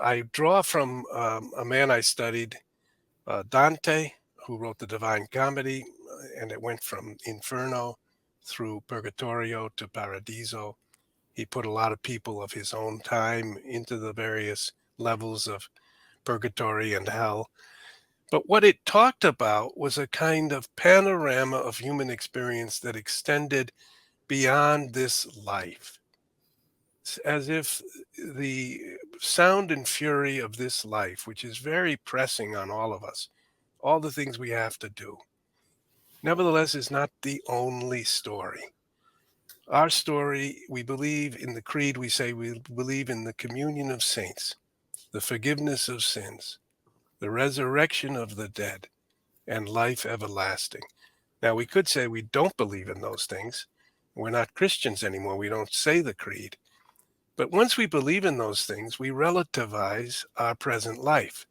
I draw from a man I studied, Dante, who wrote the Divine Comedy, and it went from Inferno through Purgatorio to Paradiso. He put a lot of people of his own time into the various levels of purgatory and hell. But what it talked about was a kind of panorama of human experience that extended beyond this life. It's as if the sound and fury of this life, which is very pressing on all of us, all the things we have to do, nevertheless is not the only story. Our story, we believe in the creed, we say we believe in the communion of saints, the forgiveness of sins, the resurrection of the dead, and life everlasting. Now, we could say we don't believe in those things. We're not Christians anymore. We don't say the creed. But once we believe in those things, we relativize our present life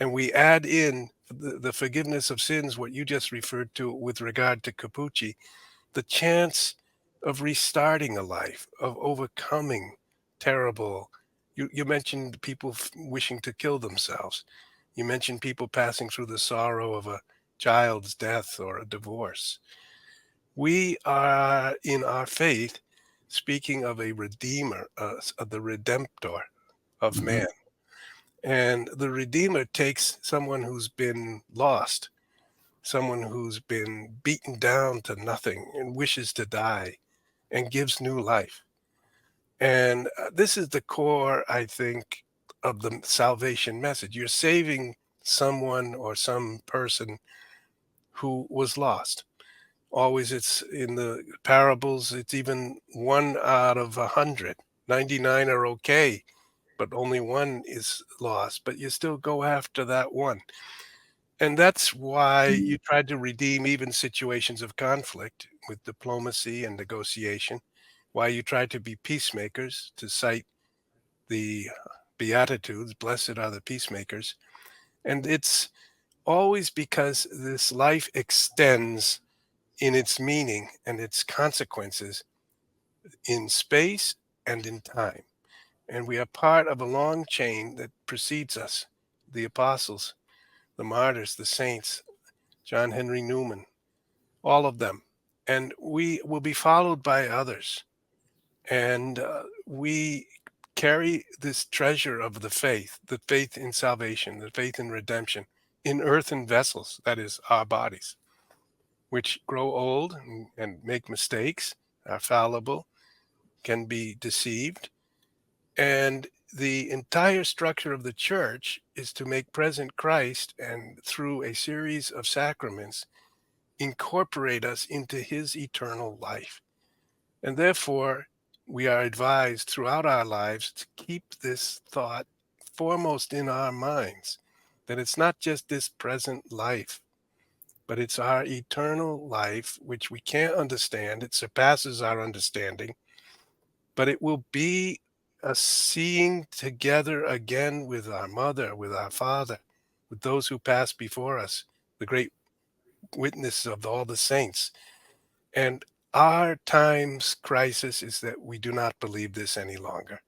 and we add in the forgiveness of sins, what you just referred to with regard to Capucci, the chance of restarting a life, of overcoming terrible. You mentioned people wishing to kill themselves. You mentioned people passing through the sorrow of a child's death or a divorce. We are, in our faith, speaking of a redeemer, of the redemptor of Mhm. man. And the redeemer takes someone who's been lost, someone who's been beaten down to nothing and wishes to die, and gives new life. And this is the core, I think, of the salvation message. You're saving someone or some person who was lost. Always, it's in the parables, it's even one out of 100. 99 are okay, but only one is lost. But you still go after that one. And that's why you tried to redeem even situations of conflict with diplomacy and negotiation, why you tried to be peacemakers, to cite the Beatitudes, blessed are the peacemakers. And it's always because this life extends in its meaning and its consequences in space and in time. And we are part of a long chain that precedes us, the apostles, the martyrs, the saints, John Henry Newman, all of them. And we will be followed by others. And we carry this treasure of the faith in salvation, the faith in redemption, in earthen vessels, that is, our bodies, which grow old and make mistakes, are fallible, can be deceived. And the entire structure of the church is to make present Christ and through a series of sacraments incorporate us into his eternal life. And therefore, we are advised throughout our lives to keep this thought foremost in our minds that it's not just this present life, but it's our eternal life, which we can't understand. It surpasses our understanding, but it will be a seeing together again with our mother, with our father, with those who passed before us, the great witness of all the saints. And our time's crisis is that we do not believe this any longer.